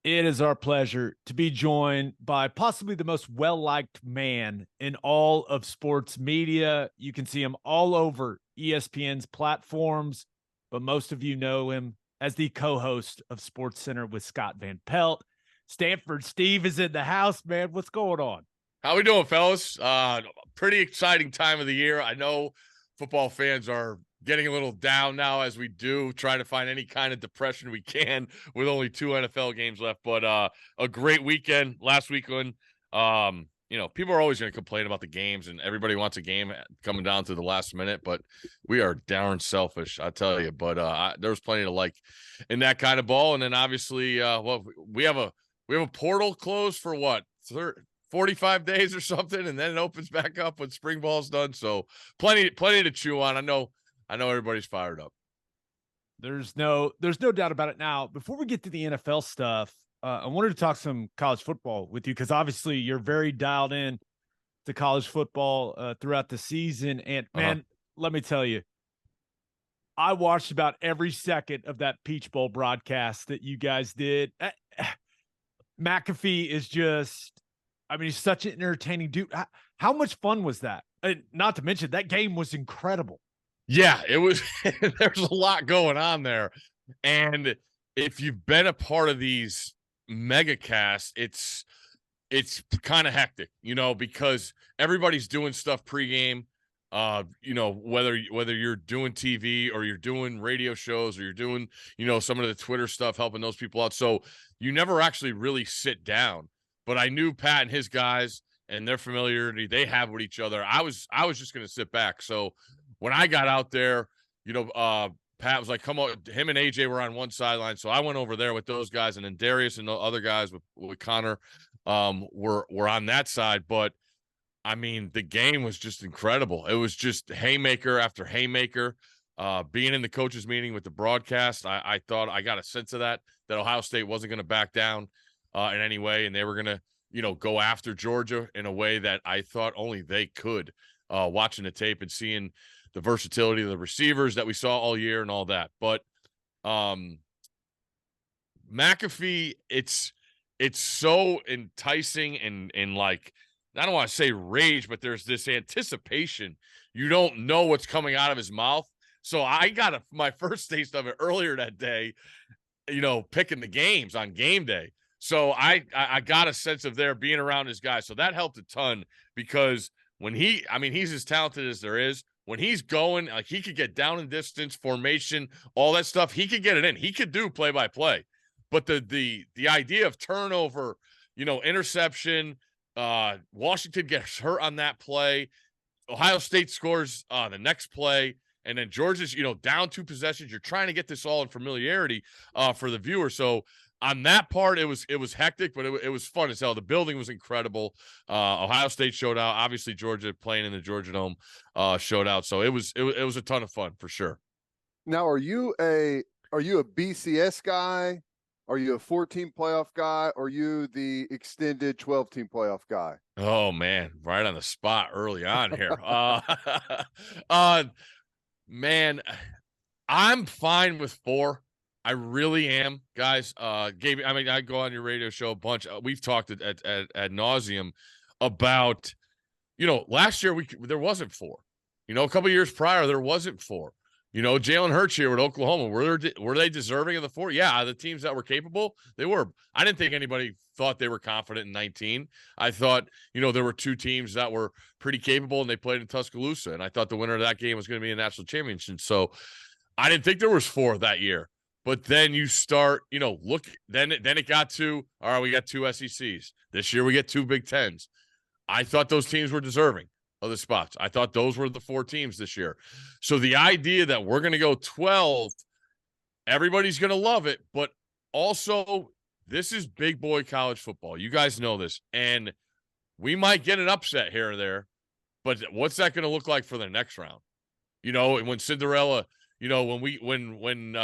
It is our pleasure to be joined by possibly the most well-liked man in all of sports media. You can see him all over ESPN's platforms, but most of you know him as the co-host of SportsCenter with Scott Van Pelt. Stanford Steve is in the house, man. What's going on? How we doing, fellas? Pretty exciting time of the year. I know football fans are getting a little down now as we do try to find any kind of depression we can with only 2 NFL games left, but a great weekend last weekend. People are always going to complain about the games and everybody wants a game coming down to the last minute, but we are darn selfish, I tell you. But there was plenty to like in that kind of ball. And then obviously, we have a portal closed for what, 45 days or something, and then it opens back up when spring ball's done. So plenty to chew on. I know everybody's fired up. There's no doubt about it. Now, before we get to the NFL stuff, I wanted to talk some college football with you because obviously you're very dialed in to college football throughout the season. And man, let me tell you, I watched about every second of that Peach Bowl broadcast that you guys did. McAfee is just, he's such an entertaining dude. How much fun was that? And not to mention that game was incredible. Yeah, it was. There's a lot going on there. And if you've been a part of these mega casts, it's kind of hectic, because everybody's doing stuff pregame. Whether you're doing TV or you're doing radio shows or you're doing, some of the Twitter stuff, helping those people out. So you never actually really sit down. But I knew Pat and his guys and their familiarity they have with each other. I was just going to sit back. So when I got out there, Pat was like, come on. Him and AJ were on one sideline. So I went over there with those guys. And then Darius and the other guys with Connor were on that side. But, the game was just incredible. It was just haymaker after haymaker. Being in the coaches meeting with the broadcast, I thought I got a sense of that Ohio State wasn't going to back down in any way. And they were going to, go after Georgia in a way that I thought only they could, watching the tape and seeing the versatility of the receivers that we saw all year and all that. But McAfee, it's so enticing and like, I don't want to say rage, but there's this anticipation. You don't know what's coming out of his mouth. So I got my first taste of it earlier that day, picking the games on game day. So I got a sense of there being around his guys. So that helped a ton because when he's as talented as there is. When he's going, like he could get down in distance, formation, all that stuff. He could get it in. He could do play-by-play. But the idea of turnover, interception, Washington gets hurt on that play. Ohio State scores the next play. And then Georgia's, down 2 possessions. You're trying to get this all in familiarity for the viewer. So on that part, it was hectic, but it was fun as hell. The building was incredible. Ohio State showed out. Obviously, Georgia playing in the Georgia Dome showed out. So it was a ton of fun for sure. Now, are you a BCS guy? Are you a 14 playoff guy? Or are you the extended 12-team playoff guy? Oh man, right on the spot early on here. Man, I'm fine with 4. I really am, guys. Gabe, I go on your radio show a bunch. We've talked at nauseum about, last year there wasn't 4. A couple years prior there wasn't 4. Jalen Hurts here with Oklahoma. Were they deserving of the 4? Yeah, the teams that were capable, they were. I didn't think anybody thought they were confident in 19. I thought, there were 2 teams that were pretty capable and they played in Tuscaloosa. And I thought the winner of that game was going to be a national championship. So I didn't think there was 4 that year. But then you start, look, then it got to, all right, we got 2 SECs. This year we get 2 Big Tens. I thought those teams were deserving of the spots. I thought those were the 4 teams this year. So the idea that we're going to go 12, everybody's going to love it. But also, this is big boy college football. You guys know this. And we might get an upset here or there. But what's that going to look like for the next round? When Cinderella, when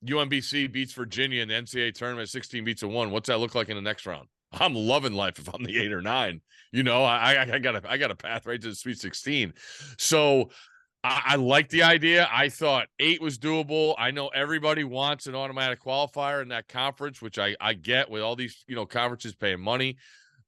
UMBC beats Virginia in the NCAA tournament, 16 beats 1. What's that look like in the next round? I'm loving life if I'm the 8 or 9. I got a path right to the Sweet 16. So I like the idea. I thought 8 was doable. I know everybody wants an automatic qualifier in that conference, which I get with all these, conferences paying money,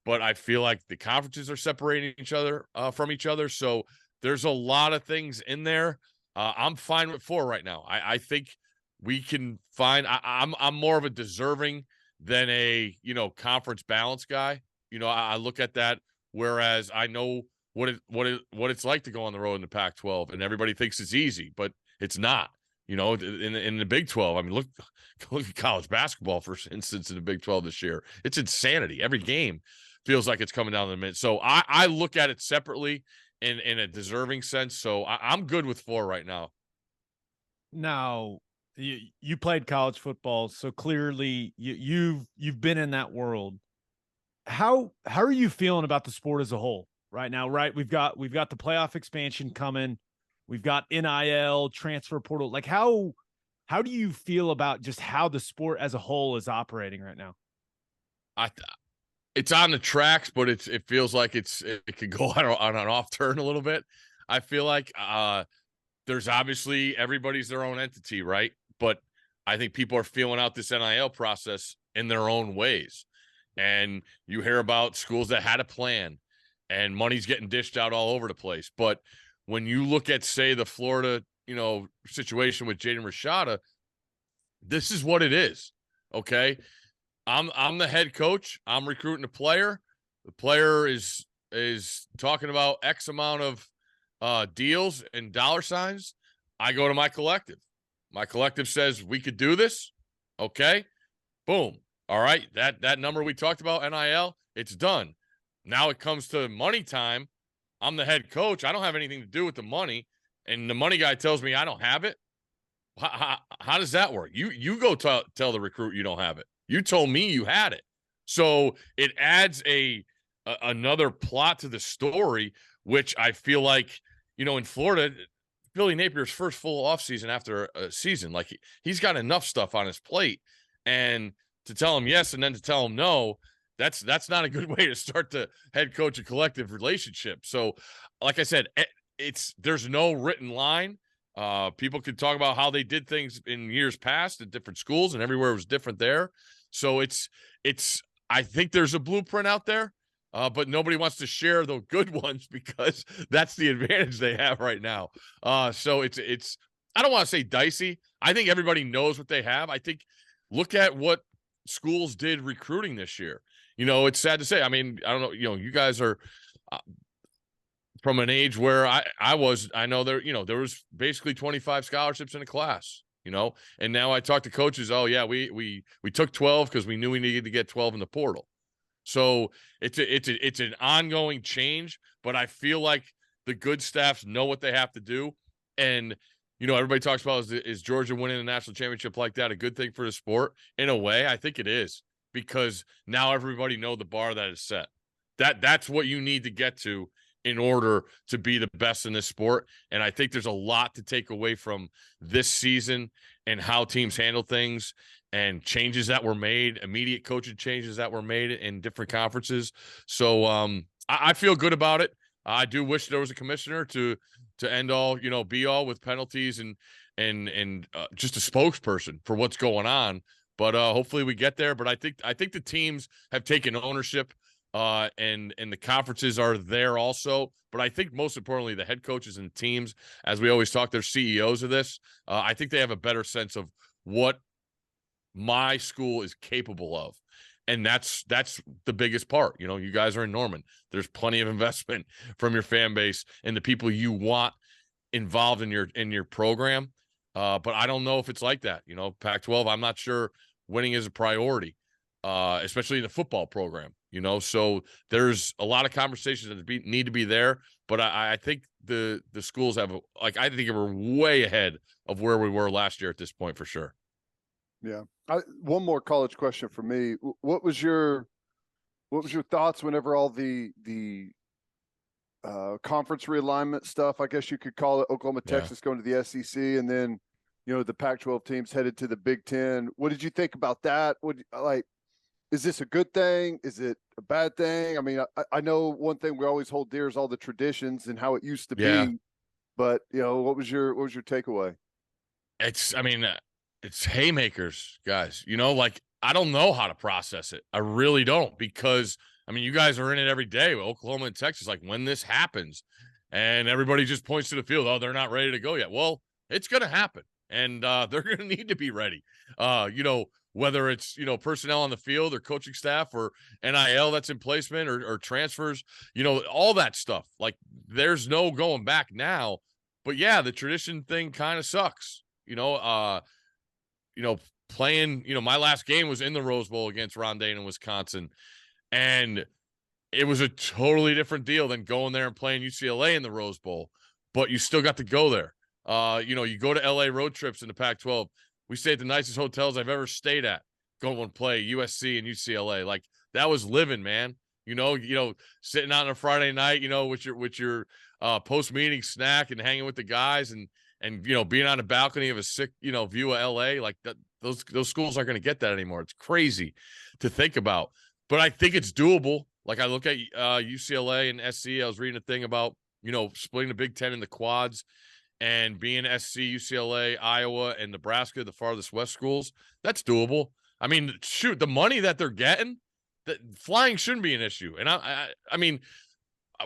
but I feel like the conferences are separating each other from each other. So there's a lot of things in there. I'm fine with 4 right now. I think we can find. I'm more of a deserving than a conference balance guy. I look at that, whereas I know what it's like to go on the road in the Pac-12, and everybody thinks it's easy, but it's not. In the Big 12, I mean, look at college basketball, for instance, in the Big 12 this year. It's insanity. Every game feels like it's coming down the minute. So I look at it separately in a deserving sense. So I'm good with 4 right now. Now, you played college football, so clearly you've been in that world. How are you feeling about the sport as a whole right now? Right, we've got the playoff expansion coming. We've got NIL, transfer portal. Like how do you feel about just how the sport as a whole is operating right now? It's on the tracks, but it feels like it could go on an off turn a little bit. I feel like there's obviously everybody's their own entity, right? But I think people are feeling out this NIL process in their own ways. And you hear about schools that had a plan and money's getting dished out all over the place. But when you look at, say, the Florida, situation with Jaden Rashada, this is what it is. Okay. I'm the head coach. I'm recruiting a player. The player is talking about X amount of deals and dollar signs. I go to my collective. My collective says we could do this. Okay. Boom. All right. That number we talked about, NIL, it's done. Now it comes to money time. I'm the head coach. I don't have anything to do with the money. And the money guy tells me I don't have it. How does that work? You go tell the recruit you don't have it. You told me you had it. So it adds another plot to the story, which I feel like, in Florida, Billy Napier's first full offseason after a season, like he's got enough stuff on his plate. And to tell him yes and then to tell him no, that's not a good way to start the head coach and collective relationship. So, like I said, there's no written line. People could talk about how they did things in years past at different schools, and everywhere was different there. So I think there's a blueprint out there, but nobody wants to share the good ones because that's the advantage they have right now. So it's I don't want to say dicey. I think everybody knows what they have. I think look at what schools did recruiting this year. It's sad to say. I mean, I don't know. You guys are from an age where I know there was basically 25 scholarships in a class, and now I talk to coaches. Oh yeah, we took 12 because we knew we needed to get 12 in the portal. So it's an ongoing change, but I feel like the good staffs know what they have to do. And, everybody talks about is Georgia winning a national championship like that a good thing for the sport? In a way, I think it is, because now everybody know the bar that is set. That's what you need to get to in order to be the best in this sport. And I think there's a lot to take away from this season and how teams handle things and changes that were made, immediate coaching changes that were made in different conferences. So I feel good about it. I do wish there was a commissioner to end all, be all with penalties and just a spokesperson for what's going on. But hopefully we get there. But I think the teams have taken ownership. And the conferences are there also. But I think most importantly, the head coaches and teams, as we always talk, they're CEOs of this. I think they have a better sense of what my school is capable of. And that's the biggest part. You guys are in Norman. There's plenty of investment from your fan base and the people you want involved in your program. But I don't know if it's like that. Pac-12, I'm not sure winning is a priority, especially in the football program. So there's a lot of conversations that need to be there. But I think the schools have, I think we're way ahead of where we were last year at this point for sure. Yeah. One more college question for me. What was your thoughts whenever all the conference realignment stuff, I guess you could call it, Oklahoma, Texas going to the SEC, and then, the Pac-12 teams headed to the Big Ten. What did you think about that? Is this a good thing? Is it a bad thing? I mean, I know one thing we always hold dear is all the traditions and how it used to be. But what was your takeaway? It's haymakers, guys. Like I don't know how to process it. I really don't, because you guys are in it every day with Oklahoma and Texas. Like when this happens and everybody just points to the field, oh, they're not ready to go yet. Well, it's going to happen, and they're going to need to be ready. Whether it's, personnel on the field or coaching staff or NIL that's in placement or transfers, all that stuff. Like there's no going back now. But yeah, the tradition thing kind of sucks. Playing, my last game was in the Rose Bowl against Ron Dayne in Wisconsin. And it was a totally different deal than going there and playing UCLA in the Rose Bowl. But you still got to go there. You go to LA road trips in the Pac-12. We stay at the nicest hotels I've ever stayed at, going and play USC and UCLA. Like that was living, man. Sitting out on a Friday night, with your post-meeting snack and hanging with the guys and being on the balcony of a sick, view of LA. Like that, those schools aren't going to get that anymore. It's crazy to think about, but I think it's doable. Like I look at UCLA and SC. I was reading a thing about, splitting the Big Ten into quads and being SC, UCLA, Iowa, and Nebraska, the farthest west schools. That's doable. Shoot, the money that they're getting, that flying shouldn't be an issue. And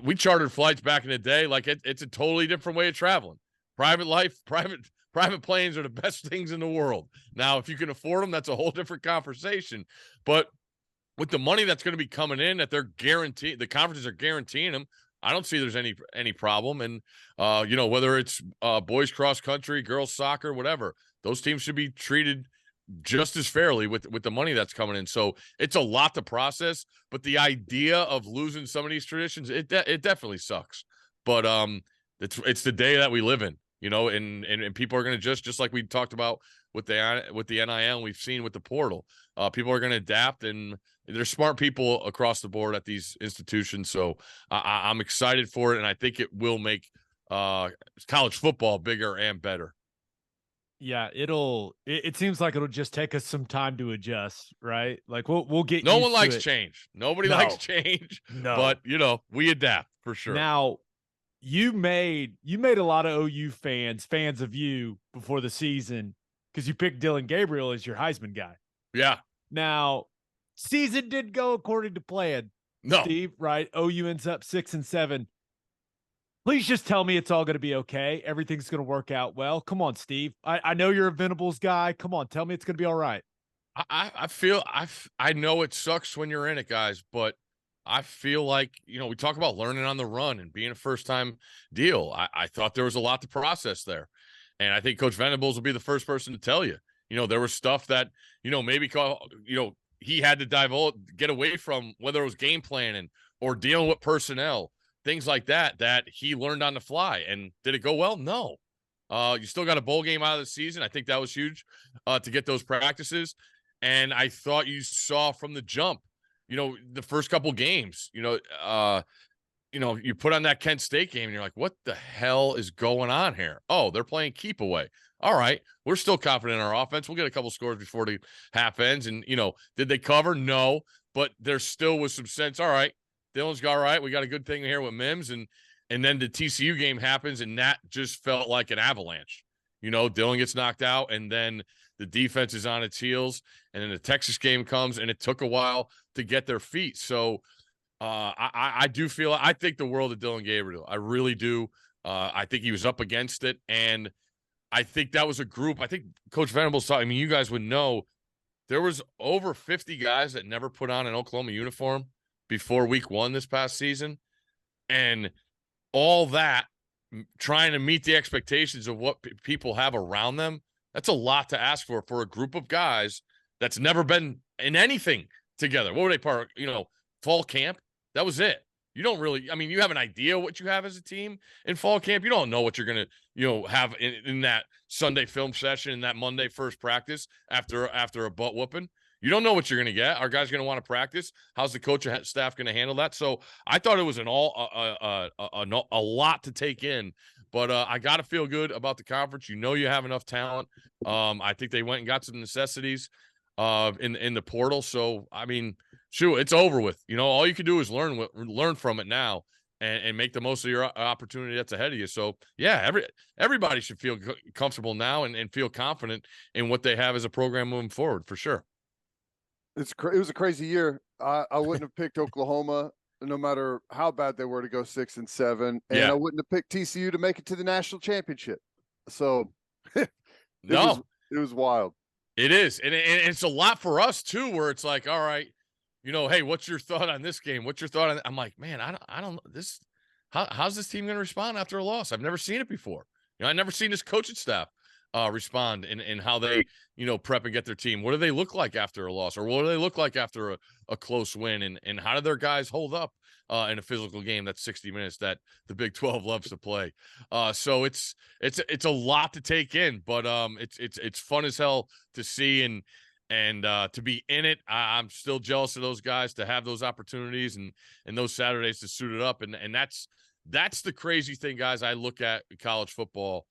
we chartered flights back in the day. Like it's a totally different way of traveling. Private life, private planes are the best things in the world. Now, if you can afford them, that's a whole different conversation. But with the money that's going to be coming in, that they're guaranteed, the conferences are guaranteeing them, I don't see there's any problem. And whether it's boys cross country, girls soccer, whatever, those teams should be treated just as fairly with the money that's coming in. So it's a lot to process, but the idea of losing some of these traditions, it definitely sucks. But it's the day that we live in, and people are going to just like we talked about with the NIL, we've seen with the portal, people are going to adapt, and there's smart people across the board at these institutions. So I'm excited for it, and I think it will make college football bigger and better. Yeah, it seems like it'll just take us some time to adjust, right? Like we'll get no used one likes to it. change. Nobody likes change. No. But we adapt for sure. Now, you made a lot of OU fans of you before the season because you picked Dylan Gabriel as your Heisman guy. Yeah. Now, season did go according to plan. No. Steve, right? OU ends up 6-7. Please just tell me it's all going to be okay. Everything's going to work out well. Come on, Steve. I know you're a Venables guy. Come on, tell me it's going to be all right. I know it sucks when you're in it, guys, but I feel like, we talk about learning on the run and being a first-time deal. I thought there was a lot to process there. And I think Coach Venables will be the first person to tell you. There was stuff that, maybe, he had to get away from, whether it was game planning or dealing with personnel, things like that he learned on the fly. And did it go well? No. You still got a bowl game out of the season. I think that was huge to get those practices. And I thought you saw from the jump, the first couple games, you put on that Kent State game and you're like, what the hell is going on here? Oh, they're playing keep away. All right. We're still confident in our offense. We'll get a couple scores before the half ends. And, did they cover? No, but there still was some sense. All right. Dylan's got all right. We got a good thing here with Mims. And then the TCU game happens, and that just felt like an avalanche. Dylan gets knocked out, and then the defense is on its heels. And then the Texas game comes, and it took a while to get their feet. So I think the world of Dylan Gabriel. I really do. I think he was up against it. And I think that was a group. I think Coach Venables thought, you guys would know there was over 50 guys that never put on an Oklahoma uniform before week 1 this past season. And all that, trying to meet the expectations of what people have around them, that's a lot to ask for a group of guys that's never been in anything together. What were they part of, fall camp? That was it. You don't really, you have an idea what you have as a team in fall camp. You don't know what you're going to, have in that Sunday film session, in that Monday first practice after a butt whooping. You don't know what you're going to get. Our guys going to want to practice. How's the coach staff going to handle that? So I thought it was a lot to take in, but I got to feel good about the conference. You have enough talent. I think they went and got some necessities in the portal. So, shoot, it's over with. All you can do is learn from it now and make the most of your opportunity that's ahead of you. So yeah, everybody should feel comfortable now and feel confident in what they have as a program moving forward, for sure. It was a crazy year. I wouldn't have picked Oklahoma no matter how bad they were to go 6-7, and I wouldn't have picked TCU to make it to the national championship. So it was wild. It is, and it's a lot for us too, where it's like, all right, hey, what's your thought on this game? What's your thought on that? I'm like, man, I don't know this. How's this team going to respond after a loss? I've never seen it before. I've never seen this coaching staff respond in how they, prep and get their team. What do they look like after a loss, or what do they look like after a close win? And how do their guys hold up in a physical game that's 60 minutes that the Big 12 loves to play? So it's a lot to take in, but it's fun as hell to see and to be in it. I'm still jealous of those guys to have those opportunities and those Saturdays to suit it up. And that's the crazy thing, guys. I look at college football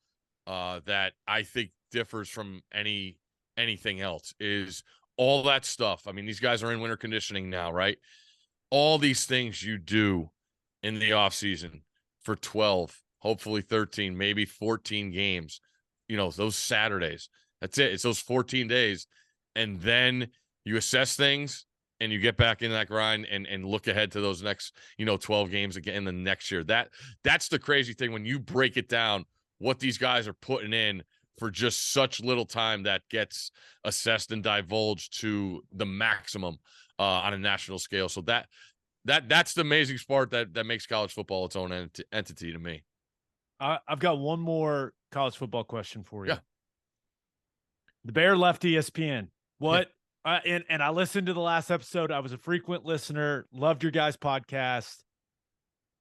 that I think differs from anything else is all that stuff. I mean, these guys are in winter conditioning now, right? All these things you do in the off season for 12, hopefully 13, maybe 14 games, those Saturdays, that's it. It's those 14 days. And then you assess things and you get back in that grind and look ahead to those next, 12 games again in the next year. That's the crazy thing when you break it down, what these guys are putting in for just such little time that gets assessed and divulged to the maximum on a national scale. So that's the amazing part that makes college football its own entity to me. I've got one more college football question for you. Yeah. The Bear left ESPN. What? Yeah. And I listened to the last episode. I was a frequent listener. Loved your guys' podcast.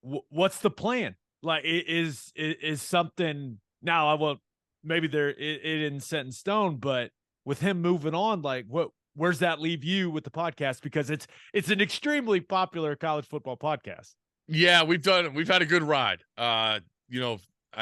What's the plan? Like, is something now? I won't. Maybe it isn't set in stone, but with him moving on, like, where's that leave you with the podcast? Because it's an extremely popular college football podcast. Yeah, we've had a good ride. I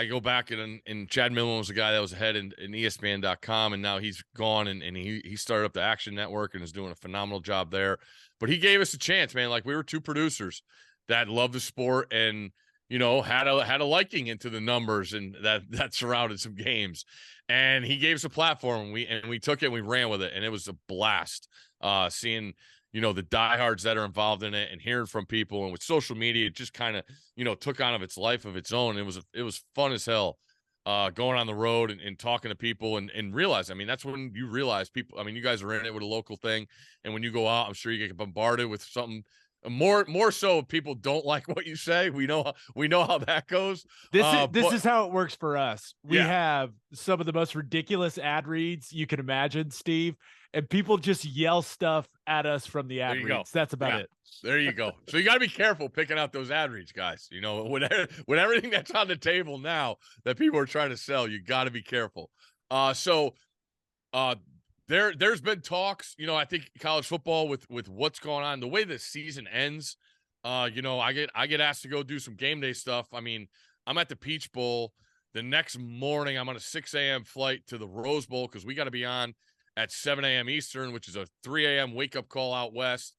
go back and Chad Millen was the guy that was ahead in ESPN.com, and now he's gone and he started up the Action Network and is doing a phenomenal job there. But he gave us a chance, man. Like, we were two producers that love the sport and had a liking into the numbers and that surrounded some games, and he gave us a platform. We took it and we ran with it, and it was a blast. Seeing the diehards that are involved in it and hearing from people, and with social media, it just kind of took on of its life of its own. It was fun as hell. Going on the road and talking to people and realize, I mean, that's when you realize people, I mean, you guys are in it with a local thing. And when you go out, I'm sure you get bombarded with something more so if people don't like what you say. We know how that goes. This is how it works for us. We have some of the most ridiculous ad reads you can imagine, Steve, and people just yell stuff at us from the ad reads. That's about it. There you go. So you got to be careful picking out those ad reads, guys. With everything that's on the table now that people are trying to sell, you got to be careful. There's been talks, I think college football with what's going on, the way the season ends, I get asked to go do some game day stuff. I mean, I'm at the Peach Bowl. The next morning, I'm on a 6 a.m. flight to the Rose Bowl because we got to be on at 7 a.m. Eastern, which is a 3 a.m. wake-up call out west.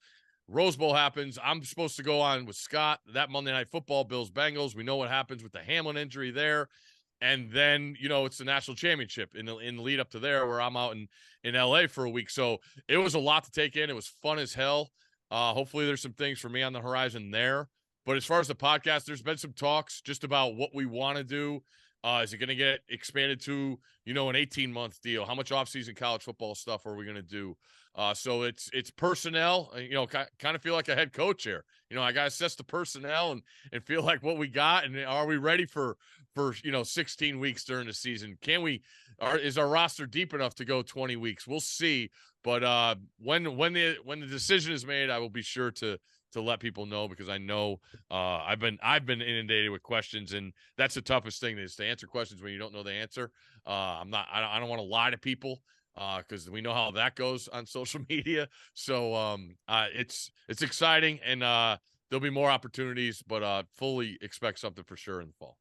Rose Bowl happens. I'm supposed to go on with Scott that Monday Night Football, Bills Bengals. We know what happens with the Hamlin injury there. And then, it's the national championship in the lead up to there, where I'm out in LA for a week. So it was a lot to take in. It was fun as hell. Hopefully there's some things for me on the horizon there. But as far as the podcast, there's been some talks just about what we want to do. Is it going to get expanded to, an 18-month deal? How much offseason college football stuff are we going to do? So it's personnel, kind of feel like a head coach here. I got to assess the personnel and feel like what we got. And are we ready for 16 weeks during the season? Is our roster deep enough to go 20 weeks? We'll see. But when the decision is made, I will be sure to let people know, because I know I've been inundated with questions, and that's the toughest thing, is to answer questions when you don't know the answer. I don't want to lie to people, because we know how that goes on social media. So it's exciting, and there'll be more opportunities, but fully expect something for sure in the fall.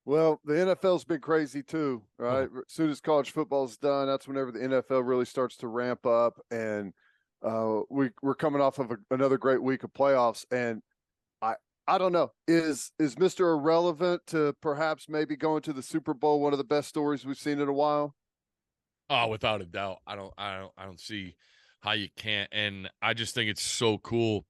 Well, the NFL's been crazy too, right? As soon as college football's done, that's whenever the NFL really starts to ramp up, and we're coming off of another great week of playoffs, and I don't know. Is Mr. Irrelevant to perhaps maybe going to the Super Bowl one of the best stories we've seen in a while? Oh, without a doubt. I don't see how you can't. And I just think it's so cool.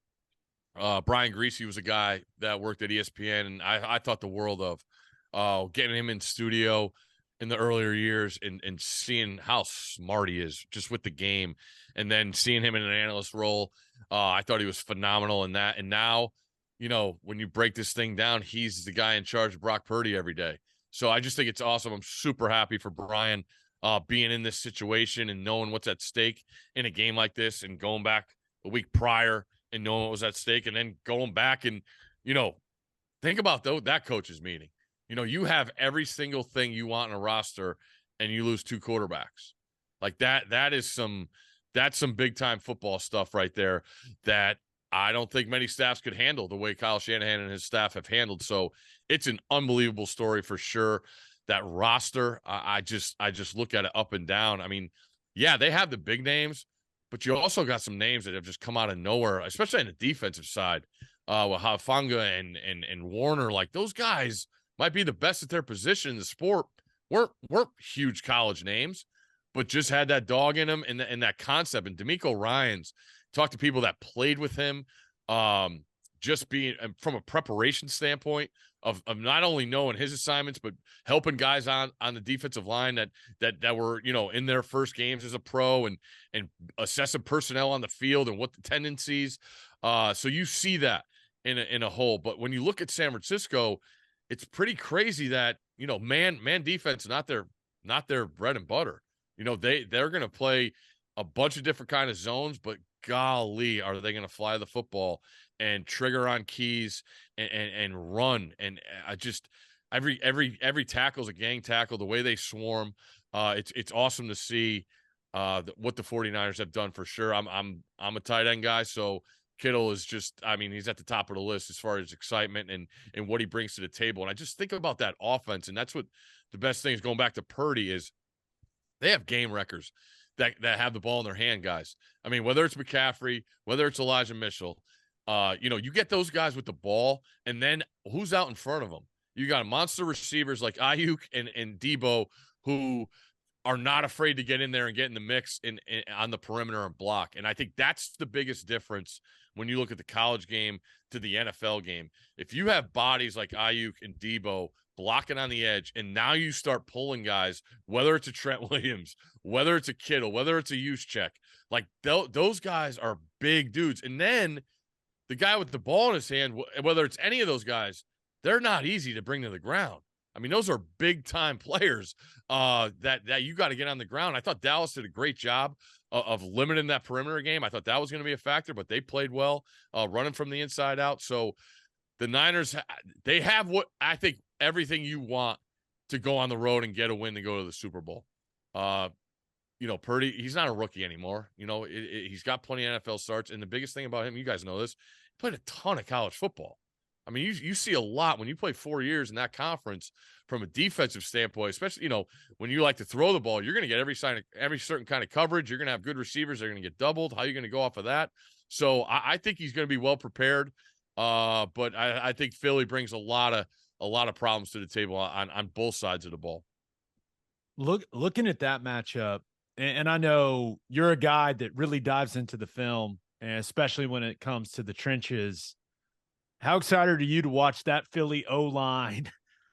Brian Greasy was a guy that worked at ESPN, and I thought the world of getting him in studio in the earlier years and seeing how smart he is just with the game, and then seeing him in an analyst role. I thought he was phenomenal in that. And now, when you break this thing down, he's the guy in charge of Brock Purdy every day. So I just think it's awesome. I'm super happy for Brian being in this situation and knowing what's at stake in a game like this, and going back a week prior and knowing what was at stake, and then going back and, think about that coach's meeting. You have every single thing you want in a roster, and you lose 2 quarterbacks. Like that's some big time football stuff right there that I don't think many staffs could handle the way Kyle Shanahan and his staff have handled. So it's an unbelievable story for sure. That roster, I just look at it up and down. I mean, yeah, they have the big names, but you also got some names that have just come out of nowhere, especially on the defensive side. With Hafanga and Warner, like those guys might be the best at their position in the sport. Weren't huge college names, but just had that dog in them and that concept. And D'Amico Ryans, talked to people that played with him, just being from a preparation standpoint of not only knowing his assignments, but helping guys on the defensive line that were, in their first games as a pro, and assessing personnel on the field and what the tendencies. So you see that in a whole. But when you look at San Francisco, it's pretty crazy that, man defense, not their bread and butter. They're going to play a bunch of different kind of zones, but golly, are they going to fly the football and trigger on keys and run? And I just every tackle is a gang tackle. The way they swarm, it's awesome to see what the 49ers have done for sure. I'm a tight end guy, so Kittle is just, I mean, he's at the top of the list as far as excitement and what he brings to the table. And I just think about that offense, and that's what the best thing is, going back to Purdy, is they have game wreckers that have the ball in their hand, guys. I mean, whether it's McCaffrey, whether it's Elijah Mitchell, you get those guys with the ball, and then who's out in front of them? You got monster receivers like Ayuk and Debo, who are not afraid to get in there and get in the mix on the perimeter and block. And I think that's the biggest difference when you look at the college game to the NFL game. If you have bodies like Ayuk and Debo blocking on the edge, and now you start pulling guys, whether it's a Trent Williams, whether it's a Kittle, whether it's a Juszczyk, like those guys are big dudes. And then the guy with the ball in his hand, whether it's any of those guys, they're not easy to bring to the ground. I mean, those are big time players that you got to get on the ground. I thought Dallas did a great job of limiting that perimeter game. I thought that was going to be a factor, but they played well running from the inside out. So the Niners, they have what I think everything you want to go on the road and get a win to go to the Super Bowl. Purdy, he's not a rookie anymore. He's got plenty of NFL starts. And the biggest thing about him, you guys know this, he played a ton of college football. I mean, you see a lot when you play 4 years in that conference from a defensive standpoint, especially, when you like to throw the ball, you're going to get every certain kind of coverage. You're going to have good receivers. They're going to get doubled. How are you going to go off of that? So I think he's going to be well prepared. But I think Philly brings a lot of problems to the table on both sides of the ball. Looking at that matchup, and I know you're a guy that really dives into the film, and especially when it comes to the trenches. How excited are you to watch that Philly O-line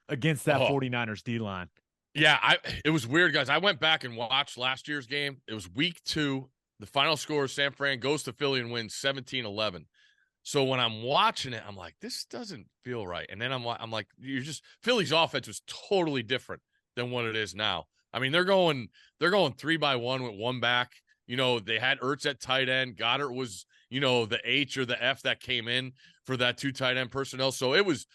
against that 49ers D-line? Yeah, it was weird, guys. I went back and watched last year's game. It was week 2. The final score is San Fran goes to Philly and wins 17-11. So when I'm watching it, I'm like, this doesn't feel right. And then I'm like, Philly's offense was totally different than what it is now. I mean, they're going 3-by-1 with one back. They had Ertz at tight end. Goddard was, the H or the F that came in for that 2 tight end personnel. So it was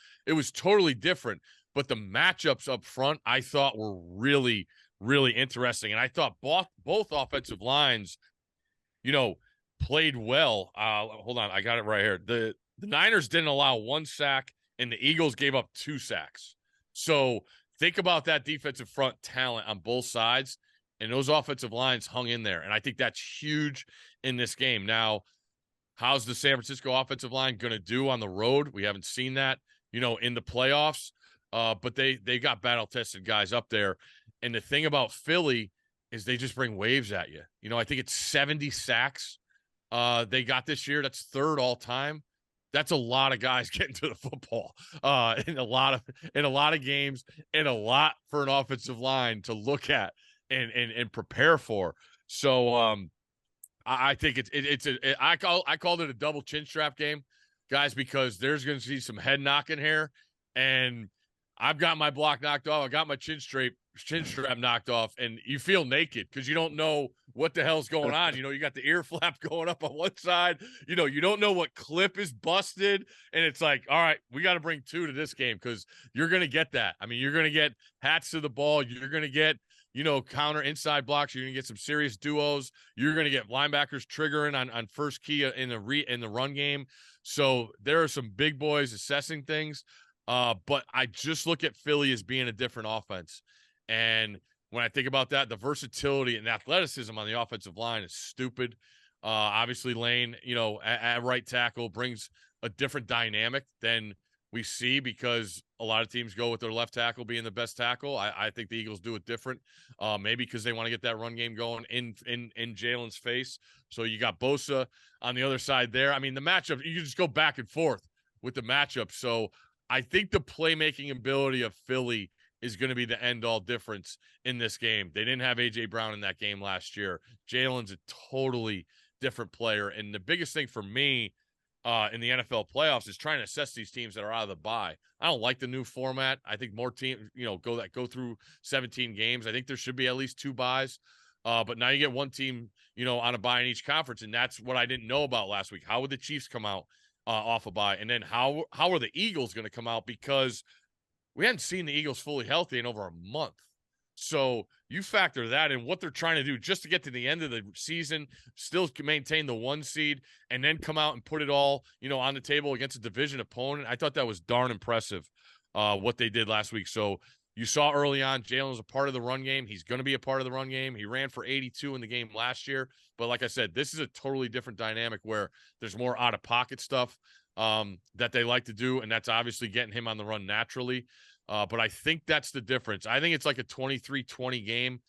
totally different. But the matchups up front, I thought were really, really interesting. And I thought both offensive lines, played well. Hold on, I got it right here. The Niners didn't allow 1 sack, and the Eagles gave up 2 sacks. So think about that defensive front talent on both sides, and those offensive lines hung in there. And I think that's huge in this game. Now, How's the San Francisco offensive line going to do on the road? We haven't seen that, in the playoffs. But they got battle-tested guys up there. And the thing about Philly is they just bring waves at you. I think it's 70 sacks they got this year. That's third all time. That's a lot of guys getting to the football in a lot of games, and a lot for an offensive line to look at and prepare for. So I think I called it a double chin strap game, guys, because there's going to be some head knocking here, and I've got my block knocked off. I got my chin strap knocked off, and you feel naked because you don't know what the hell's going on. You got the ear flap going up on one side. You don't know what clip is busted, and it's like, all right, we got to bring 2 to this game because you're going to get that. I mean, you're going to get hats to the ball. You're going to get counter inside blocks. You're going to get some serious duos. You're going to get linebackers triggering on first key in the run game. So there are some big boys assessing things. But I just look at Philly as being a different offense. And when I think about that, the versatility and athleticism on the offensive line is stupid. Obviously, Lane, at right tackle brings a different dynamic than we see because a lot of teams go with their left tackle being the best tackle. I think the Eagles do it different, maybe because they want to get that run game going in Jalen's face. So you got Bosa on the other side there. I mean, the matchup, you can just go back and forth with the matchup. So I think the playmaking ability of Philly is going to be the end-all difference in this game. They didn't have A.J. Brown in that game last year. Jalen's a totally different player. And the biggest thing for me in the NFL playoffs is trying to assess these teams that are out of the bye. I don't like the new format. I think more teams, go through 17 games. I think there should be at least 2 byes. But now you get one team, on a bye in each conference, and that's what I didn't know about last week. How would the Chiefs come out off a bye? And then how are the Eagles going to come out? Because we hadn't seen the Eagles fully healthy in over a month. So you factor that in, what they're trying to do just to get to the end of the season, still maintain the 1 seed, and then come out and put it all, on the table against a division opponent. I thought that was darn impressive, what they did last week. So you saw early on, Jalen was a part of the run game. He's going to be a part of the run game. He ran for 82 in the game last year. But like I said, this is a totally different dynamic where there's more out-of-pocket stuff that they like to do, and that's obviously getting him on the run naturally. But I think that's the difference. I think it's like a 23-20 game.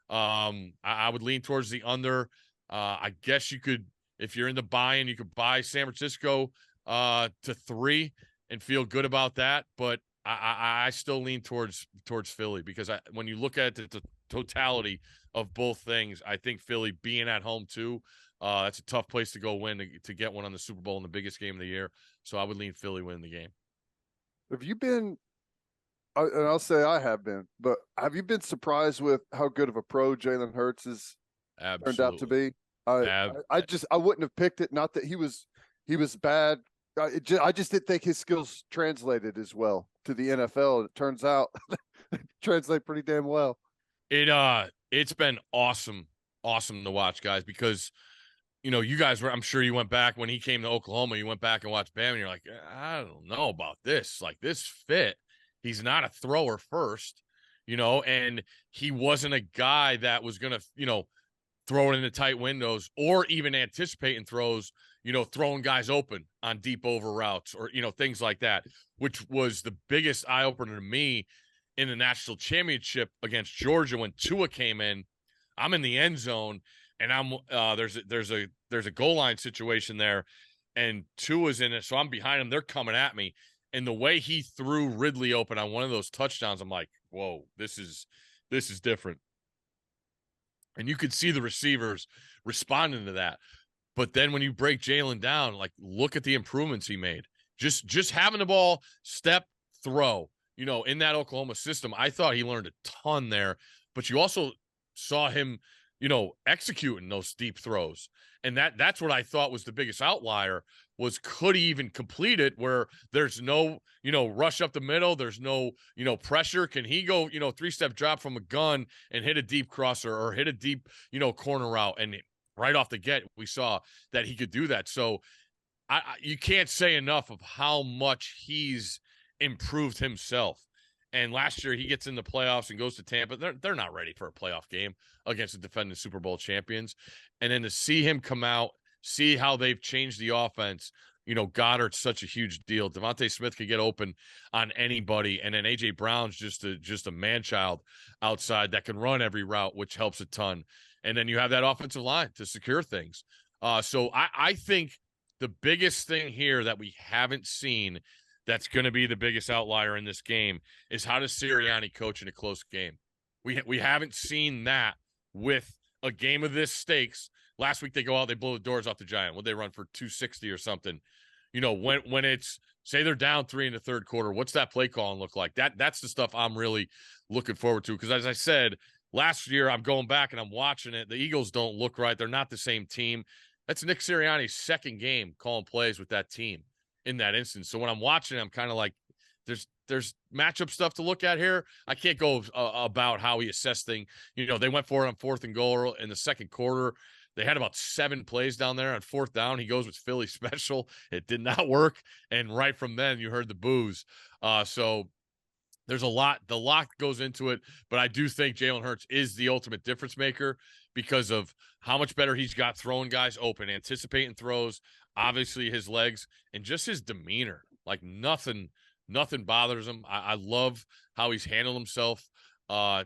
I would lean towards the under. I guess you could, if you're in the buy-in, you could buy San Francisco to 3 and feel good about that. But I still lean towards Philly because when you look at the totality of both things, I think Philly being at home too, that's a tough place to go win to get one on the Super Bowl in the biggest game of the year. So I would lean Philly winning the game. Have you been, and I'll say I have been, but have you been surprised with how good of a pro Jalen Hurts has turned out to be? I wouldn't have picked it. Not that he was bad. I just didn't think his skills translated as well to the NFL. It turns out translate pretty damn well. It's been awesome to watch, guys, because you guys were, I'm sure you went back when he came to Oklahoma, you went back and watched Bam, and you're like, I don't know about this. Like, this fit. He's not a thrower first, and he wasn't a guy that was going to, throw it into tight windows or even anticipating throws, throwing guys open on deep over routes or, things like that, which was the biggest eye opener to me in the national championship against Georgia when Tua came in. I'm in the end zone and I'm there's a goal line situation there and Tua's in it. So I'm behind him. They're coming at me. And the way he threw Ridley open on one of those touchdowns, I'm like, whoa, this is different. And you could see the receivers responding to that. But then when you break Jalen down, like, look at the improvements he made. Just having the ball, step, throw, in that Oklahoma system. I thought he learned a ton there. But you also saw him, executing those deep throws. And that's what I thought was the biggest outlier was, could he even complete it where there's no, rush up the middle, there's no, pressure? Can he go, 3-step drop from a gun and hit a deep crosser or hit a deep, corner route? And right off the get, we saw that he could do that. So you can't say enough of how much he's improved himself. And last year he gets in the playoffs and goes to Tampa. They're not ready for a playoff game against the defending Super Bowl champions. And then to see him come out see how they've changed the offense. You know, Goddard's such a huge deal. Devontae Smith could get open on anybody, and then A.J. Brown's just a man-child outside that can run every route, which helps a ton. And then you have that offensive line to secure things. So I think the biggest thing here that we haven't seen that's going to be the biggest outlier in this game is how does Sirianni coach in a close game? We haven't seen that with a game of this stakes. Last week they go out, they blow the doors off the Giant. Would they run for 260 or something? You know, when it's, say they're down 3 in the third quarter, what's that play calling look like? That's the stuff I'm really looking forward to. Because as I said, last year I'm going back and I'm watching it. The Eagles don't look right. They're not the same team. That's Nick Sirianni's second game calling plays with that team in that instance. So when I'm watching, I'm kind of like, there's matchup stuff to look at here. I can't go about how he assessed things. You know, they went for it on 4th and goal in the second quarter. They had about 7 plays down there on 4th down. He goes with Philly special. It did not work. And right from then, you heard the boos. So there's a lot. The lot goes into it. But I do think Jalen Hurts is the ultimate difference maker because of how much better he's got throwing guys open, anticipating throws, obviously his legs, and just his demeanor. Like nothing bothers him. I love how he's handled himself,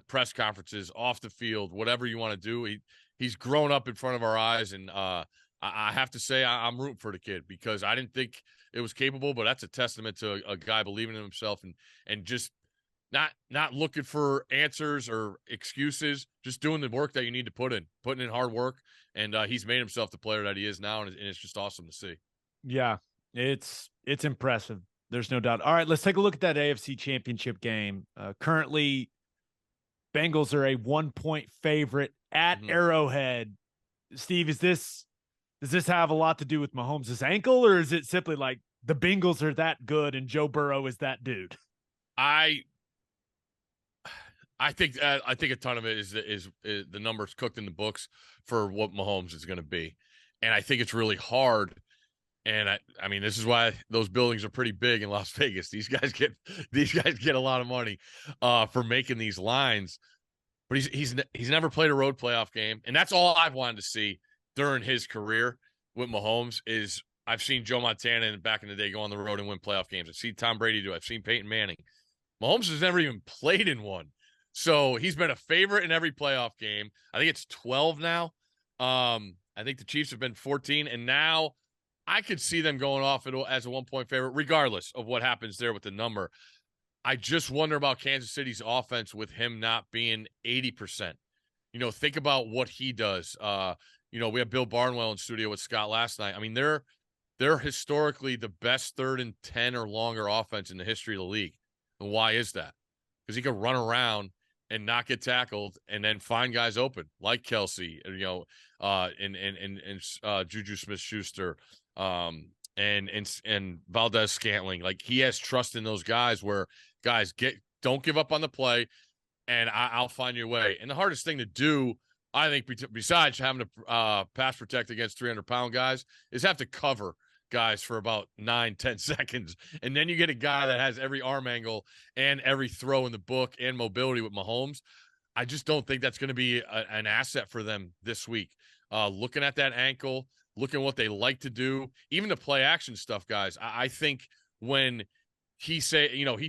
press conferences, off the field, whatever you want to do. He's grown up in front of our eyes, and I have to say I'm rooting for the kid because I didn't think it was capable, but that's a testament to a guy believing in himself and just not looking for answers or excuses, just doing the work that you need to putting in hard work, and he's made himself the player that he is now, and it's just awesome to see. Yeah, it's impressive. There's no doubt. All right, let's take a look at that AFC Championship game. Currently, Bengals are a 1-point favorite at Arrowhead. Steve, does this have a lot to do with Mahomes' ankle, or is it simply like the Bengals are that good and Joe Burrow is that dude? I think a ton of it is the numbers cooked in the books for what Mahomes is going to be, and I think it's really hard. And I mean, this is why those buildings are pretty big in Las Vegas. These guys get a lot of money for making these lines. But he's never played a road playoff game, and that's all I've wanted to see during his career with Mahomes. Is I've seen Joe Montana back in the day go on the road and win playoff games. I've seen Tom Brady do it. I've seen Peyton Manning. Mahomes has never even played in one, so he's been a favorite in every playoff game. I think it's 12 now. I think the Chiefs have been 14, and now I could see them going off as a 1-point favorite, regardless of what happens there with the number. I just wonder about Kansas City's offense with him not being 80%. You know, think about what he does. You know, we have Bill Barnwell in studio with Scott last night. I mean, they're historically the best 3rd and 10 or longer offense in the history of the league. And why is that? Because he could run around and not get tackled and then find guys open, like Kelsey, you know, and Juju Smith-Schuster, and Valdez-Scantling. Like, he has trust in those guys where guys don't give up on the play, and I'll find your way. And the hardest thing to do, I think, besides having to pass protect against 300-pound guys, is have to cover guys for about 9-10 seconds. And then you get a guy that has every arm angle and every throw in the book and mobility with Mahomes. I just don't think that's going to be an asset for them this week. Looking at that ankle, looking at what they like to do, even the play action stuff, guys. I think when he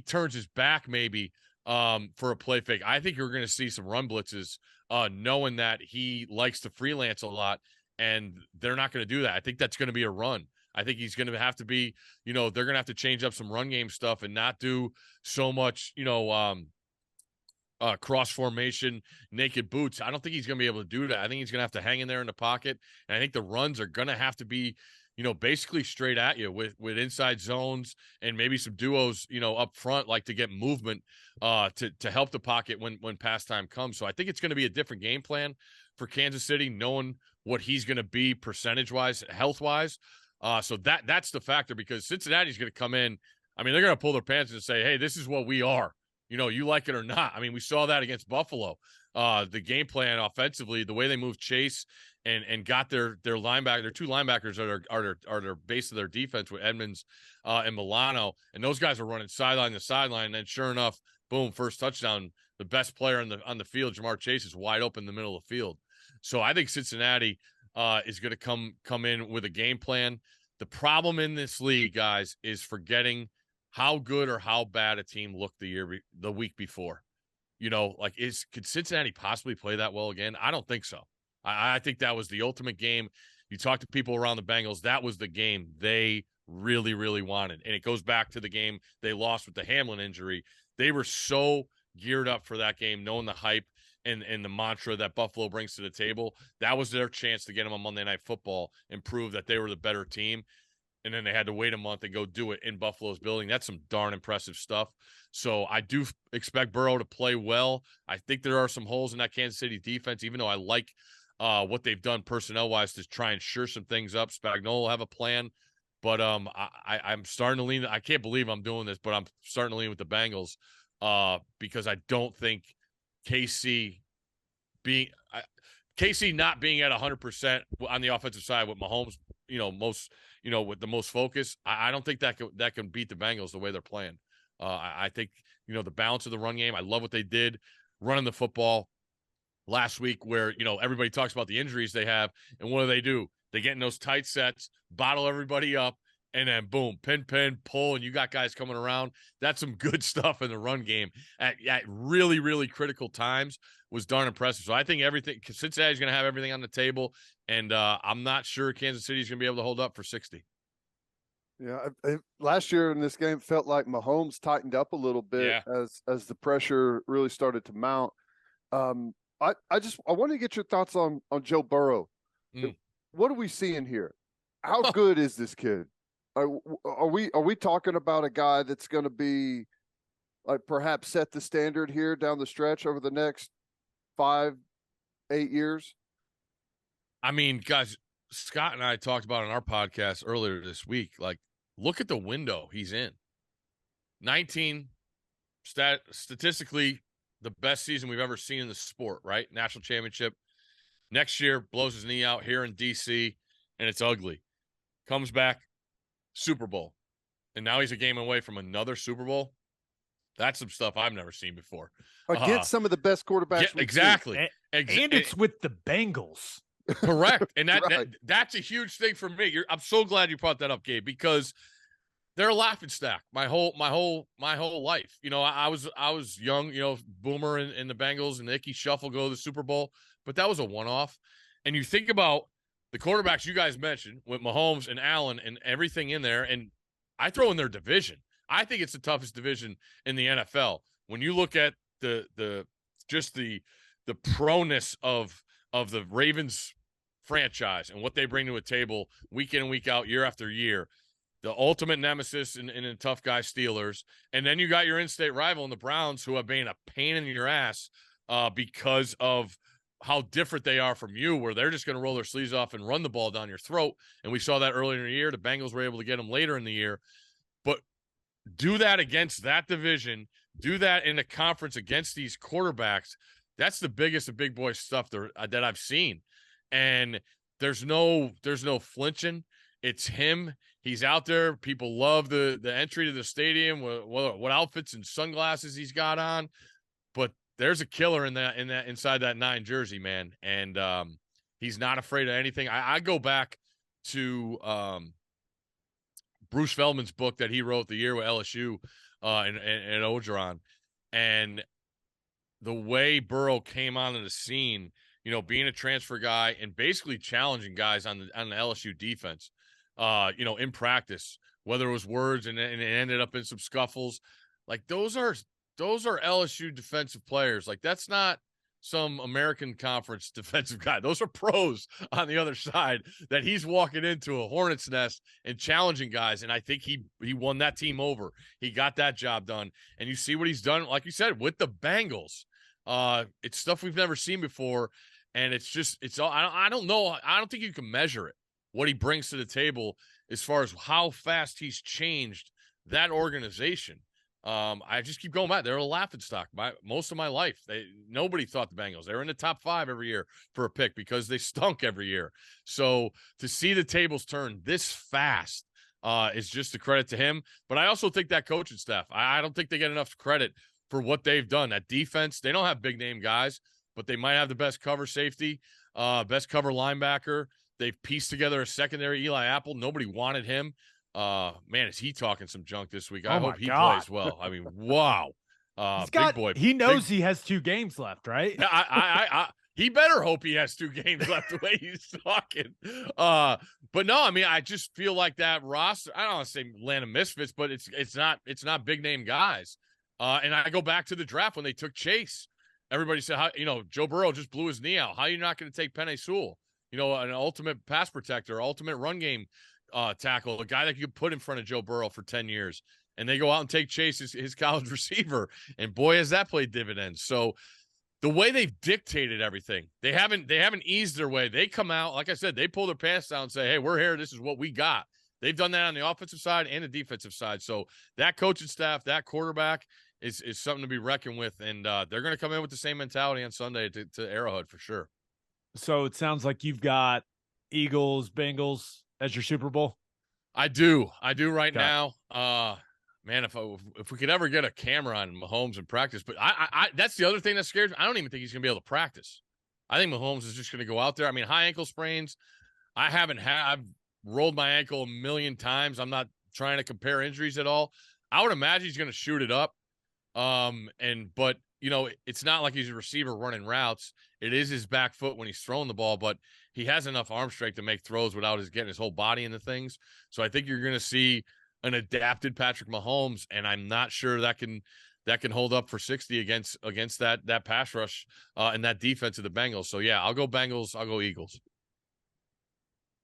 turns his back maybe for a play fake, I think you're going to see some run blitzes, knowing that he likes to freelance a lot, and they're not going to do that. I think that's going to be a run. I think he's going to have to be, they're going to have to change up some run game stuff and not do so much, cross formation, naked boots. I don't think he's going to be able to do that. I think he's going to have to hang in there in the pocket. And I think the runs are going to have to be, basically straight at you with inside zones and maybe some duos, up front, like to get movement to help the pocket when pass time comes. So I think it's going to be a different game plan for Kansas City, knowing what he's going to be percentage-wise, health-wise. So that's the factor, because Cincinnati's going to come in. I mean, they're going to pull their pants and say, hey, this is what we are. You like it or not. I mean, we saw that against Buffalo. The game plan offensively, the way they moved Chase and got their linebacker, their two linebackers are their base of their defense with Edmonds and Milano, and those guys are running sideline to sideline. And then sure enough, boom, first touchdown. The best player on the field, Jamar Chase, is wide open in the middle of the field. So I think Cincinnati, is going to come in with a game plan. The problem in this league, guys, is forgetting how good or how bad a team looked the week before. Like, could Cincinnati possibly play that well again? I don't think so. I think that was the ultimate game. You talk to people around the Bengals, that was the game they really, really wanted. And it goes back to the game they lost with the Hamlin injury. They were so geared up for that game, knowing the hype and the mantra that Buffalo brings to the table. That was their chance to get them on Monday Night Football and prove that they were the better team. And then they had to wait a month and go do it in Buffalo's building. That's some darn impressive stuff. So I do expect Burrow to play well. I think there are some holes in that Kansas City defense, even though I like what they've done personnel-wise to try and shore some things up. Spagnuolo will have a plan. But I'm starting to lean. I can't believe I'm doing this, but I'm starting to lean with the Bengals because I don't think KC not being at 100% on the offensive side with Mahomes, with the most focus, I don't think that can beat the Bengals the way they're playing. I think, the balance of the run game, I love what they did running the football last week where, everybody talks about the injuries they have. And what do? They get in those tight sets, bottle everybody up, and then boom, pin, pull, and you got guys coming around. That's some good stuff in the run game at really, really critical times was darn impressive. So I think Cincinnati's going to have everything on the table, and I'm not sure Kansas City's going to be able to hold up for 60. Yeah, last year in this game felt like Mahomes tightened up a little bit as the pressure really started to mount. I want to get your thoughts on Joe Burrow. What are we seeing here? How good is this kid? Are we talking about a guy that's going to be like perhaps set the standard here down the stretch over the next 5-8 years? I mean, guys, Scott and I talked about on our podcast earlier this week, like, look at the window he's in. 19, statistically, the best season we've ever seen in the sport, right? National championship. Next year, blows his knee out here in D.C., and it's ugly. Comes back, Super Bowl. And now he's a game away from another Super Bowl. That's some stuff I've never seen before. Against some of the best quarterbacks. Yeah, exactly. And it's with the Bengals. Correct. And Right. that's a huge thing for me. I'm so glad you brought that up, Gabe, because they're a laughing stock my whole life. I was young, Boomer and the Bengals and the Icky Shuffle go to the Super Bowl, but that was a one-off. And you think about the quarterbacks you guys mentioned with Mahomes and Allen and everything in there, and I throw in their division. I think it's the toughest division in the NFL. When you look at the proneness of the Ravens franchise and what they bring to a table week in and week out, year after year, the ultimate nemesis in the tough guy Steelers, and then you got your in-state rival in the Browns, who have been a pain in your ass because of how different they are from you, where they're just going to roll their sleeves off and run the ball down your throat. And we saw that earlier in the year. The Bengals were able to get them later in the year. But do that against that division, do that in the conference against these quarterbacks. That's the biggest of big boy stuff that I've seen. And there's no flinching. It's him. He's out there. People love the entry to the stadium, what outfits and sunglasses he's got on. But there's a killer in that inside that 9 jersey, man. And he's not afraid of anything. I go back to Bruce Feldman's book that he wrote the year with LSU and Ogeron. And the way Burrow came onto the scene, being a transfer guy and basically challenging guys on the LSU defense, in practice, whether it was words and it ended up in some scuffles. Like, those are LSU defensive players. Like, that's not some American Conference defensive guy. Those are pros on the other side that he's walking into a hornet's nest and challenging guys. And I think he won that team over. He got that job done. And you see what he's done, like you said, with the Bengals. It's stuff we've never seen before. And it's all, I don't know. I don't think you can measure it, what he brings to the table as far as how fast he's changed that organization. I just keep going back. They're a laughingstock most of my life. Nobody thought the Bengals. They were in the top 5 every year for a pick because they stunk every year. So to see the tables turn this fast is just a credit to him. But I also think that coaching staff, I don't think they get enough credit for what they've done. That defense, they don't have big name guys, but they might have the best cover safety, best cover linebacker. They've pieced together a secondary. Eli Apple, nobody wanted him. Man, is he talking some junk this week? I hope he plays well. I mean, wow. Big boy. He knows he has 2 games left, right? He better hope he has 2 games left the way he's talking. But no, I mean, I just feel like that roster, I don't want to say land of misfits, but it's not big name guys. And I go back to the draft when they took Chase. Everybody said, Joe Burrow just blew his knee out. How are you not going to take Penei Sewell? An ultimate pass protector, ultimate run game tackle, a guy that you could put in front of Joe Burrow for 10 years. And they go out and take Chase, his college receiver. And boy, has that played dividends. So the way they've dictated everything, they haven't eased their way. They come out, like I said, they pull their pants down and say, hey, we're here. This is what we got. They've done that on the offensive side and the defensive side. So that coaching staff, that quarterback is something to be reckoned with. And they're going to come in with the same mentality on Sunday to Arrowhead for sure. So it sounds like you've got Eagles, Bengals as your Super Bowl. I do right now. Man, if we could ever get a camera on Mahomes in practice, but I that's the other thing that scares me. I don't even think he's going to be able to practice. I think Mahomes is just going to go out there. I mean, high ankle sprains. I've rolled my ankle a million times. I'm not trying to compare injuries at all. I would imagine he's going to shoot it up. But it's not like he's a receiver running routes. It is his back foot when he's throwing the ball, but he has enough arm strength to make throws without getting his whole body into things. So I think you're going to see an adapted Patrick Mahomes, and I'm not sure that can hold up for 60 against that pass rush and that defense of the Bengals. So yeah, I'll go Bengals. I'll go Eagles.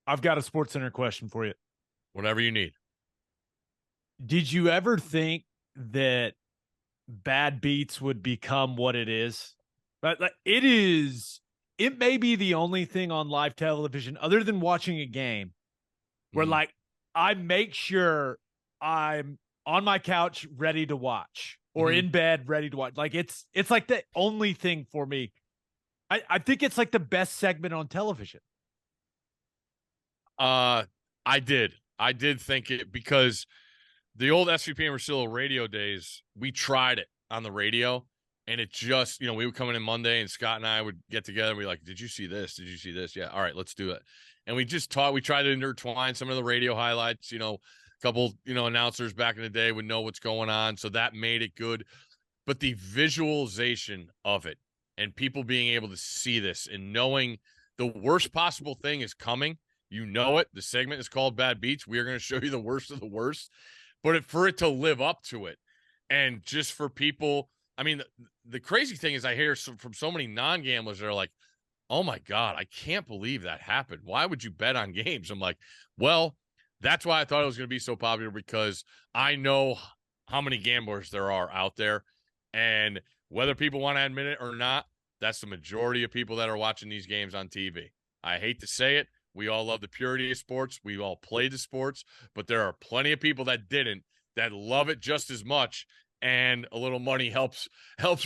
I've got a SportsCenter question for you. Whatever you need. Did you ever think that bad beats would become what it is? But it may be the only thing on live television other than watching a game where like I make sure I'm on my couch ready to watch or in bed ready to watch. Like it's like the only thing for me. I think it's like the best segment on television. I did think it because the old SVP and Rosillo radio days, we tried it on the radio and it just, we would come in Monday and Scott and I would get together and be like, did you see this? Did you see this? Yeah. All right, let's do it. And we just we tried to intertwine some of the radio highlights, a couple, announcers back in the day would know what's going on. So that made it good. But the visualization of it and people being able to see this and knowing the worst possible thing is coming, it. The segment is called Bad Beats. We are going to show you the worst of the worst. But for it to live up to it and just for people, I mean, the crazy thing is I hear from so many non-gamblers that are like, oh my God, I can't believe that happened. Why would you bet on games? I'm like, well, that's why I thought it was going to be so popular because I know how many gamblers there are out there. And whether people want to admit it or not, that's the majority of people that are watching these games on TV. I hate to say it. We all love the purity of sports. We all play the sports, but there are plenty of people that didn't, that love it just as much. And a little money helps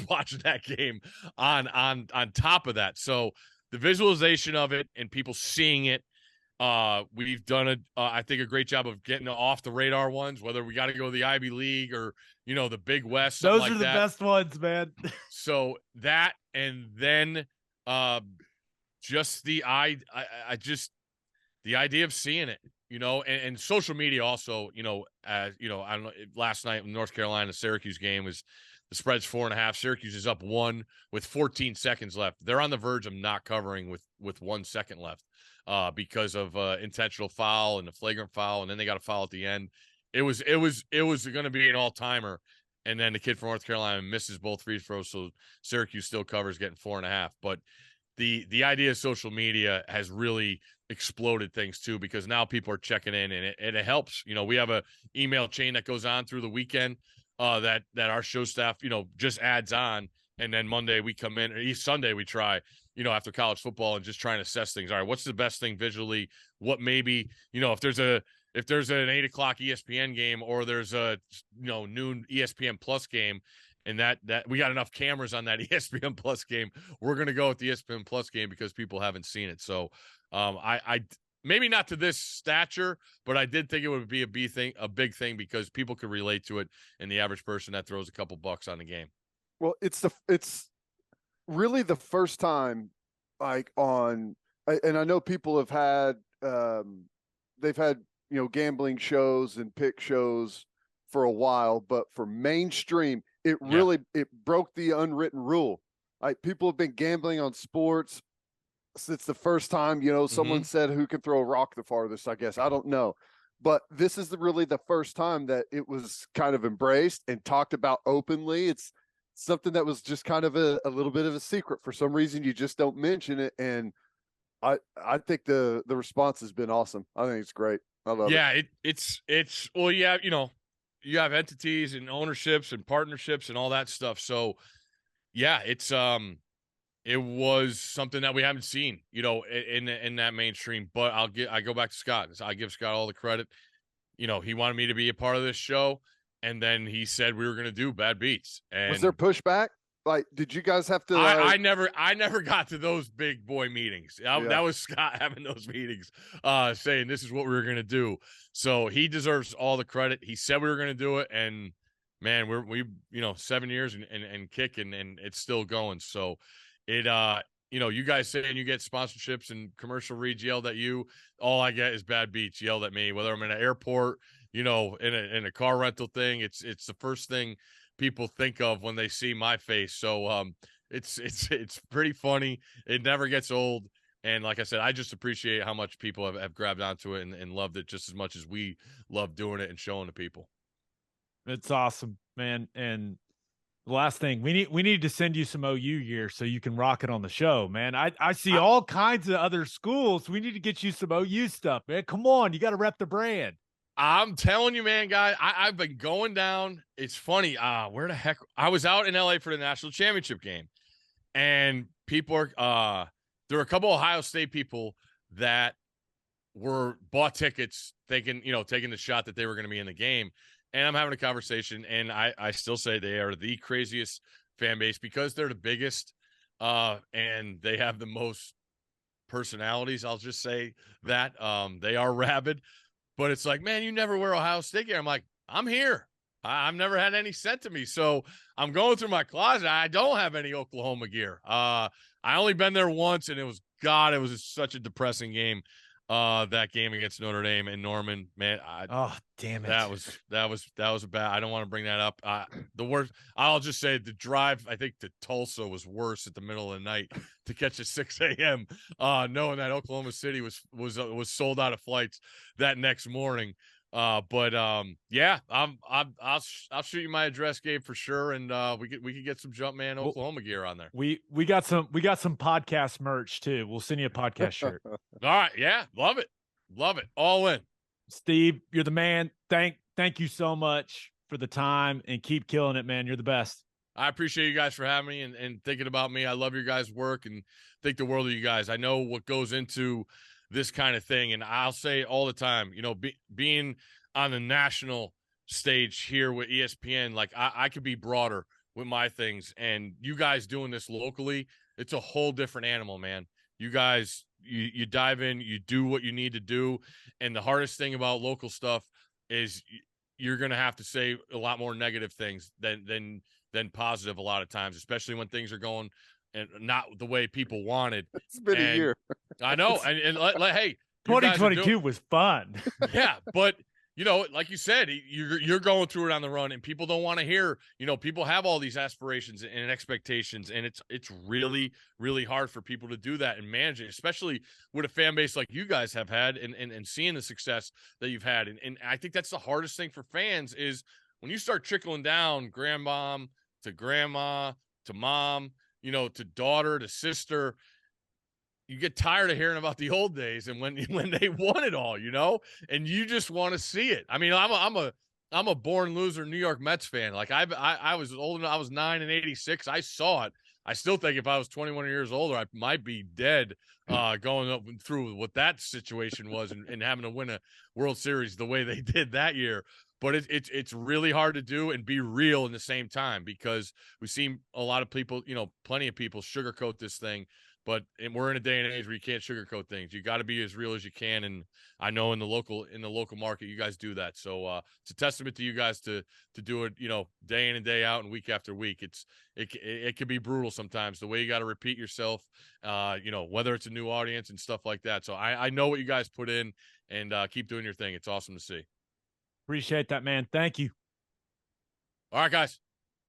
watch that game on top of that. So the visualization of it and people seeing it, we've done I think a great job of getting off the radar ones, whether we got to go to the Ivy League or, the Big West. Those are the best ones, man. So that, and then just the idea of seeing it, and social media also, I don't know, last night in North Carolina, Syracuse game was the spread's 4.5. Syracuse is up 1 with 14 seconds left. They're on the verge of not covering with 1 second left because of intentional foul and the flagrant foul. And then they got a foul at the end. It was going to be an all timer. And then the kid from North Carolina misses both free throws. So Syracuse still covers getting 4.5. But the idea of social media has really exploded things too, because now people are checking in and it helps. We have a email chain that goes on through the weekend that our show staff, just adds on. And then Monday we come in, or each Sunday we try, after college football and just trying to assess things. All right, what's the best thing visually? What maybe, if there's an 8:00 ESPN game or there's a, noon ESPN Plus game, and that we got enough cameras on that ESPN Plus game, we're going to go with the ESPN Plus game because people haven't seen it. So I maybe not to this stature, but I did think it would be a big thing because people could relate to it and the average person that throws a couple bucks on the game. Well, it's really the first time, like on and I know people have had, they've had, gambling shows and pick shows for a while, but for mainstream, it really, it broke the unwritten rule. Like, people have been gambling on sports since the first time, someone said who could throw a rock the farthest, I guess. I don't know. But this is really the first time that it was kind of embraced and talked about openly. It's something that was just kind of a little bit of a secret. For some reason, you just don't mention it. And I think the response has been awesome. I think it's great. I love it. Yeah, it's well, yeah, you have entities and ownerships and partnerships and all that stuff. So yeah, it was something that we haven't seen, in that mainstream. But I go back to Scott. I give Scott all the credit. He wanted me to be a part of this show, and then he said we were going to do Bad Beats. And was there pushback? Like, did you guys have to? I never got to those big boy meetings. That was Scott having those meetings, saying this is what we were going to do. So he deserves all the credit. He said we were going to do it, and man, we 7 years and kicking, and it's still going. So it you guys saying you get sponsorships and commercial reads yelled at you. All I get is Bad Beats yelled at me, whether I'm in an airport, in a car rental thing. It's the first thing people think of when they see my face. So it's pretty funny. It never gets old. And like I said, I just appreciate how much people have grabbed onto it and loved it just as much as we love doing it and showing the people. It's awesome, man. And the last thing, we need to send you some OU gear so you can rock it on the show, man. I see all kinds of other schools. We need to get you some OU stuff, man. Come on, you got to rep the brand. I'm telling you, man, guys, I've been going down. It's funny. Where the heck? I was out in LA for the national championship game, and people are there were a couple Ohio State people that bought tickets thinking, taking the shot that they were going to be in the game. And I'm having a conversation, and I still say they are the craziest fan base because they're the biggest, and they have the most personalities. I'll just say that they are rabid. But it's like, man, you never wear Ohio State gear. I'm like, I'm here. I've never had any sent to me. So I'm going through my closet. I don't have any Oklahoma gear. I only been there once, and it was such a depressing game. That game against Notre Dame and Norman, man. Oh, damn it. That was bad. I don't want to bring that up. The worst. I'll just say the drive, I think, to Tulsa was worse at the middle of the night to catch at 6 a.m. Knowing that Oklahoma City was sold out of flights that next morning. Yeah, I'll shoot you my address, Gabe, for sure, and we could get some Jumpman Oklahoma gear on there. We got some podcast merch too. We'll send you a podcast shirt. All right, yeah, love it, all in. Steve, you're the man. Thank you so much for the time, and keep killing it, man. You're the best. I appreciate you guys for having me and thinking about me. I love your guys' work and think the world of you guys. I know what goes into this kind of thing, and I'll say it all the time, being on the national stage here with ESPN, like I could be broader with my things, and you guys doing this locally, it's a whole different animal, man. You guys, you dive in, you do what you need to do, and the hardest thing about local stuff is you're going to have to say a lot more negative things than positive a lot of times, especially when things are going and not the way people wanted. It's been a year. I know. And hey, 2022 was fun. Yeah. But, like you said, you're going through it on the run, and people don't want to hear, people have all these aspirations and expectations, and it's really, really hard for people to do that and manage it, especially with a fan base like you guys have had and seeing the success that you've had. And I think that's the hardest thing for fans is when you start trickling down grandmom to grandma to mom, to daughter to sister, you get tired of hearing about the old days and when they won it all, and you just want to see it. I mean, I'm a born loser New York Mets fan. Like I was old enough. I was 9 in '86. I saw it. I still think if I was 21 years older, I might be dead going up through what that situation was and having to win a World Series the way they did that year. But it's really hard to do and be real in the same time because we've seen a lot of people, plenty of people sugarcoat this thing but we're in a day and age where you can't sugarcoat things. You got to be as real as you can, and I know in the local market, you guys do that. So it's a testament to you guys to do it, day in and day out and week after week. It can be brutal sometimes, the way you got to repeat yourself, whether it's a new audience and stuff like that. So I know what you guys put in, and keep doing your thing. It's awesome to see. Appreciate that, man. Thank you. All right, guys.